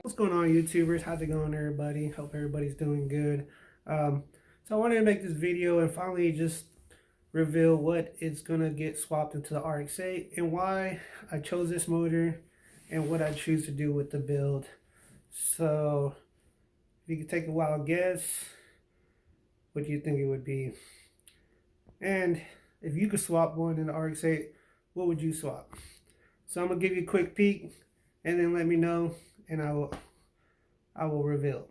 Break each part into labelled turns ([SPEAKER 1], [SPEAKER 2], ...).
[SPEAKER 1] What's going on, YouTubers? How's it going, everybody? Hope everybody's doing good. So I wanted to make this video and finally just reveal what is going to get swapped into the Rx8 and why I chose this motor and what I choose to do with the build. So if you could take a wild guess, what do you think it would be? And if you could swap one in the Rx8, what would you swap? So I'm going to give you a quick peek and then let me know, and I will reveal.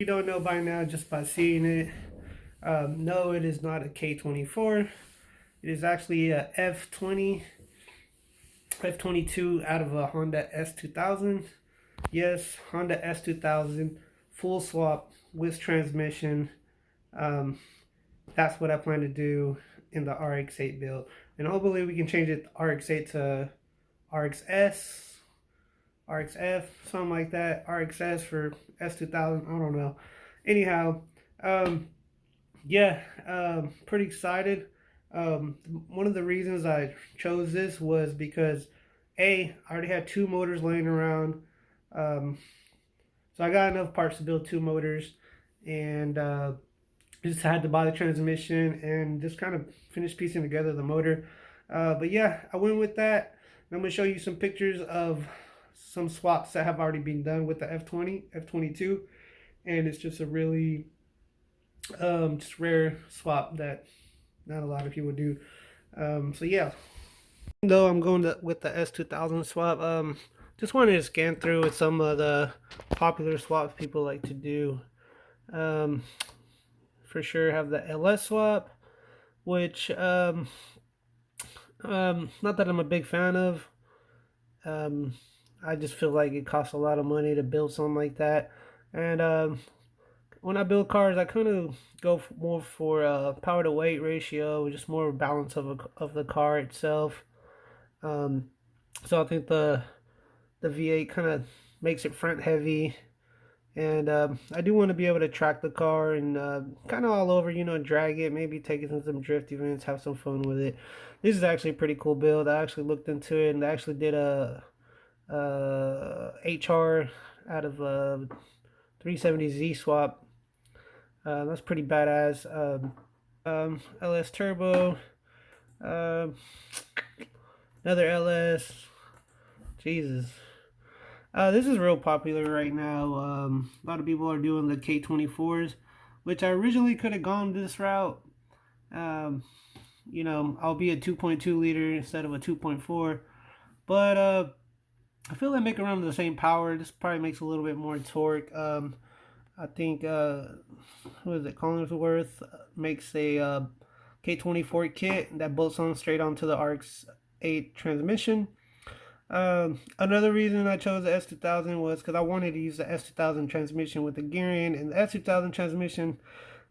[SPEAKER 1] If you don't know by now, just by seeing it, no, it is not a K24. It is actually a F20, F22 out of a Honda S2000. Yes, Honda S2000, full swap with transmission. That's what I plan to do in the RX8 build. And hopefully we can change it RX8 to RXS, RXF, something like that. RXS for S2000, I don't know. Anyhow, pretty excited. One of the reasons I chose this was because I already had two motors laying around. So I got enough parts to build two motors, and just had to buy the transmission and just kind of finish piecing together the motor. But yeah, I went with that. I'm going to show you some pictures of some swaps that have already been done with the F20, F22, and it's just a really just rare swap that not a lot of people do. So yeah, though I'm going with the S2000 swap, just wanted to scan through with some of the popular swaps people like to do. For sure have the LS swap, which not that I'm a big fan of. I just feel like it costs a lot of money to build something like that, and when I build cars, I kind of go more for power to weight ratio, just more balance of the car itself. So I think the V8 kind of makes it front heavy, and I do want to be able to track the car and kind of all over, drag it, maybe take it to some drift events, have some fun with it. This is actually a pretty cool build. I actually looked into it and I actually did a HR out of a 370Z swap. That's pretty badass. LS turbo, another LS. Jesus. This is real popular right now. A lot of people are doing the K24s, which I originally could have gone this route. I'll be a 2.2 liter instead of a 2.4, but I feel they make around the same power. This probably makes a little bit more torque. I think who is it? Collinsworth makes a K24 kit that bolts on straight onto the Rx8 transmission. Another reason I chose the S2000 was because I wanted to use the S2000 transmission with the gearing, and the S2000 transmission,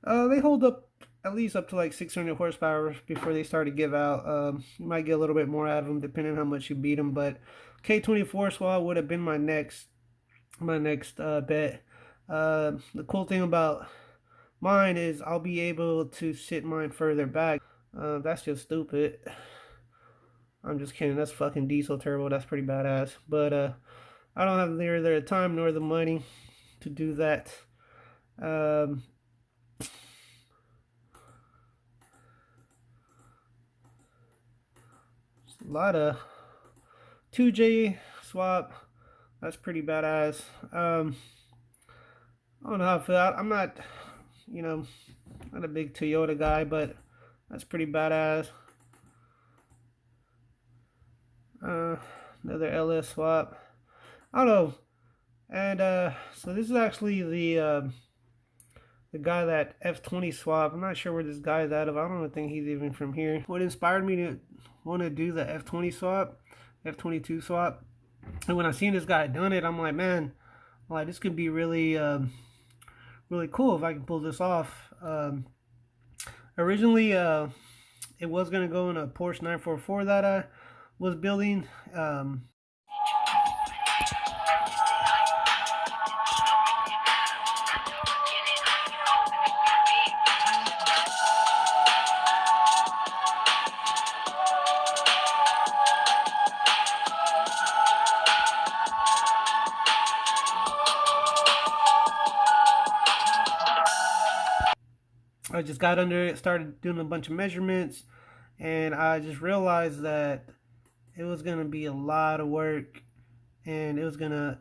[SPEAKER 1] they hold up at least up to like 600 horsepower before they start to give out. You might get a little bit more out of them depending on how much you beat them, but K24 swap would have been my next bet. The cool thing about mine is I'll be able to sit mine further back. That's just stupid. I'm just kidding. That's fucking diesel turbo. That's pretty badass. But I don't have neither the time nor the money to do that. A lot of 2J swap. That's pretty badass. I don't know how I feel. I'm not, not a big Toyota guy, but that's pretty badass. Another LS swap. I don't know. And so this is actually the the guy that F20 swap. I'm not sure where this guy's out of. I don't think he's even from here. What inspired me to want to do the F20 swap, F22 swap, and when I seen this guy doing it, I'm like, man, like this could be really, really cool if I can pull this off. Originally, it was gonna go in a Porsche 944 that I was building. I just got under it, started doing a bunch of measurements, and I just realized that it was gonna be a lot of work, and it was gonna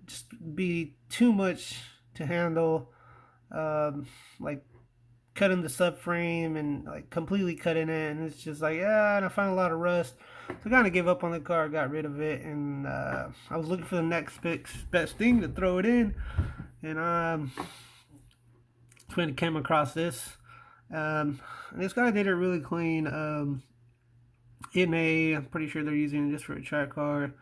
[SPEAKER 1] just be too much to handle. Like cutting the subframe and like completely cutting it, and it's just like, yeah, and I found a lot of rust, so I kind of gave up on the car, got rid of it, and I was looking for the next best thing to throw it in, and when I came across this. This guy did it really clean. I'm pretty sure they're using it just for a track car.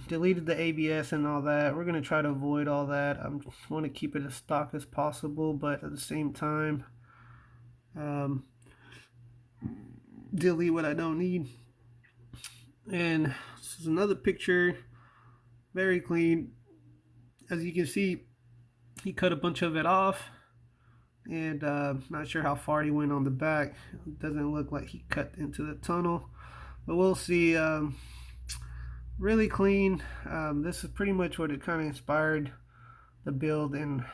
[SPEAKER 1] Deleted the ABS and all that. We're gonna try to avoid all that. I want to keep it as stock as possible, but at the same time, delete what I don't need. And this is another picture, very clean. As you can see, he cut a bunch of it off, and not sure how far he went on the back. It doesn't look like he cut into the tunnel, but we'll see. Really clean. This is pretty much what it kind of inspired the build, and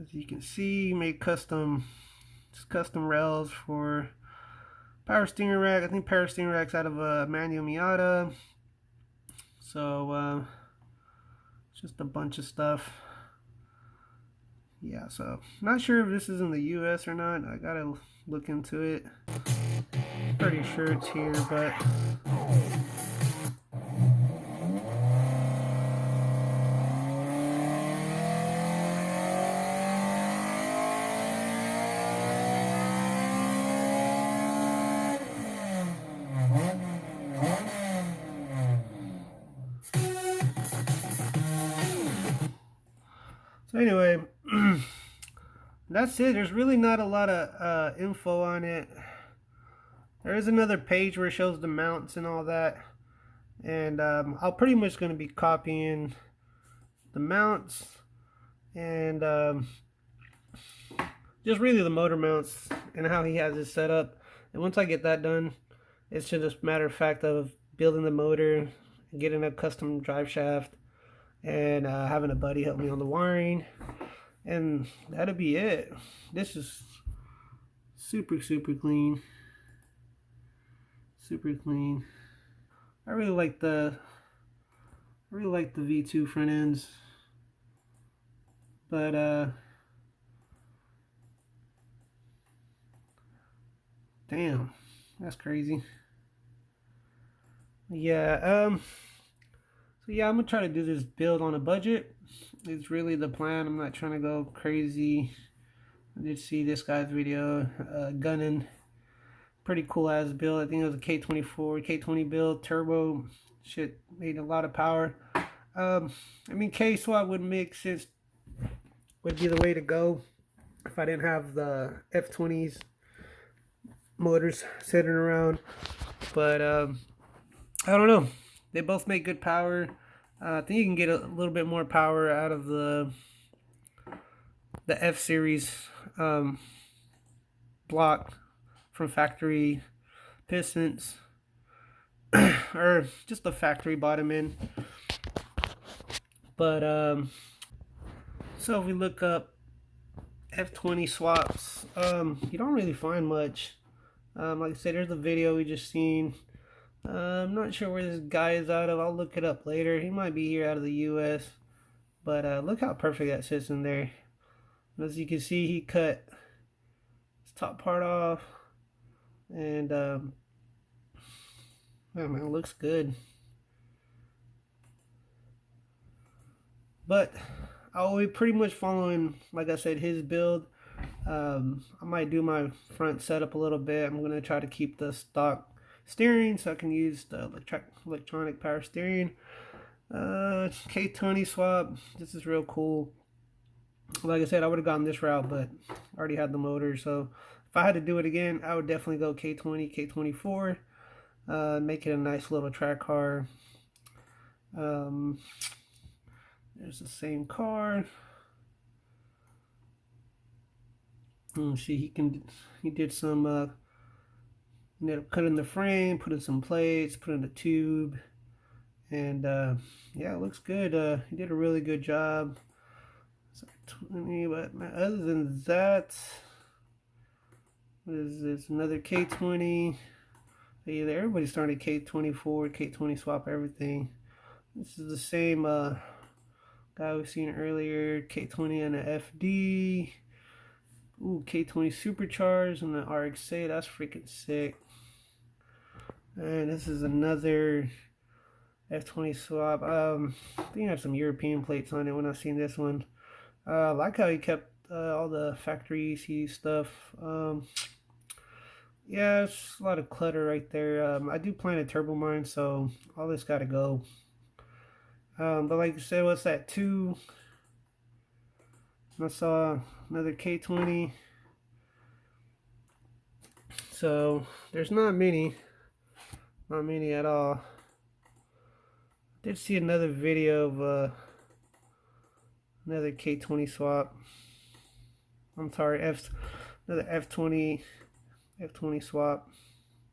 [SPEAKER 1] as you can see, made custom rails for power steering rack. I think power steering rack's out of a manual Miata. So it's just a bunch of stuff. Yeah, so not sure if this is in the US or not. I gotta look into it. Pretty sure it's here, but so anyway, that's it. There's really not a lot of info on it. There is another page where it shows the mounts and all that, and I'm pretty much going to be copying the mounts and just really the motor mounts and how he has it set up. And once I get that done, it's just a matter of fact of building the motor, getting a custom drive shaft, and having a buddy help me on the wiring, and that'll be it. This is super clean. Super clean. I really like the V2 front ends, but damn, that's crazy. Yeah, so yeah, I'm gonna try to do this build on a budget. It's really the plan. I'm not trying to go crazy. I did see this guy's video, gunning. Pretty cool ass build. I think it was a K24, K20 build, turbo. Shit, made a lot of power. I mean, K swap would make sense, would be the way to go if I didn't have the F20s motors sitting around. But I don't know. They both make good power. I think you can get a little bit more power out of the F series block from factory pistons, or just the factory bottom end. But so if we look up F20 swaps, you don't really find much. Like I said, there's a video we just seen. I'm not sure where this guy is out of. I'll look it up later. He might be here out of the US, but look how perfect that sits in there. As you can see, he cut his top part off, and man, it looks good. But I'll be pretty much following, like I said, his build. I might do my front setup a little bit. I'm gonna try to keep the stock steering so I can use the electronic power steering. K20 swap. This is real cool. Like I said, I would have gone this route, but I already had the motor. So if I had to do it again, I would definitely go K20, K24. Make it a nice little track car. There's the same car. See, he did some, ended up cutting the frame, put in some plates, put in the tube, and yeah, it looks good. He did a really good job. So 20, but other than that, what is this? Another K20. Yeah, everybody's starting K24, K20 swap everything. This is the same guy we've seen earlier, K20 and a FD. Ooh, K20 supercharged and the Rx8. That's freaking sick. And this is another F20 swap. I think I have some European plates on it when I seen this one. I like how he kept all the factory ECU stuff. Yeah, it's a lot of clutter right there. I do plan a turbo mine, so all this got to go. But like I said, what's that? 2. I saw another K20. So there's not many at all. I did see another video of another K20 swap. I'm sorry, another F20 swap.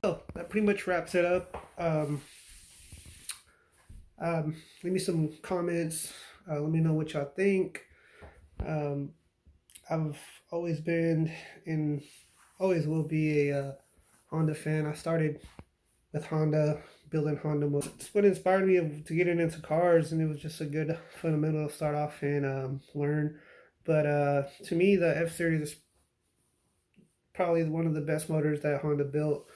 [SPEAKER 1] So that pretty much wraps it up. Leave me some comments. Let me know what y'all think. I've always been and always will be a Honda fan. I started with Honda, building Honda motors. It's what inspired me to get into cars, and it was just a good fundamental to start off and learn. But to me, the F-Series is probably one of the best motors that Honda built.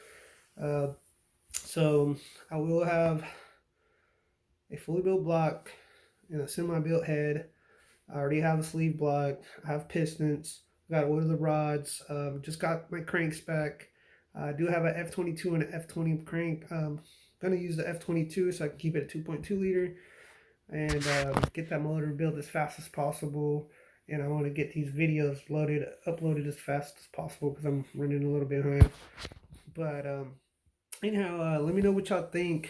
[SPEAKER 1] So I will have a fully built block and a semi-built head. I already have a sleeve block. I have pistons. Got to order the rods. Just got my cranks back. I do have an F22 and an F20 crank. Gonna use the F22 so I can keep it at 2.2 liter and get that motor built as fast as possible. And I want to get these videos uploaded as fast as possible because I'm running a little bit behind. But anyhow, let me know what y'all think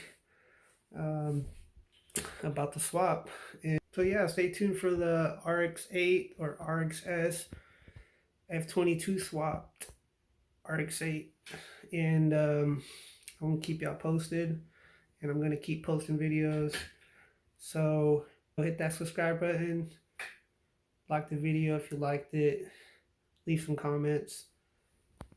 [SPEAKER 1] about the swap. And so yeah, stay tuned for the Rx8 or RXS F22 swap. Rx8, and I'm gonna keep y'all posted, and I'm gonna keep posting videos. So hit that subscribe button, like the video if you liked it, leave some comments.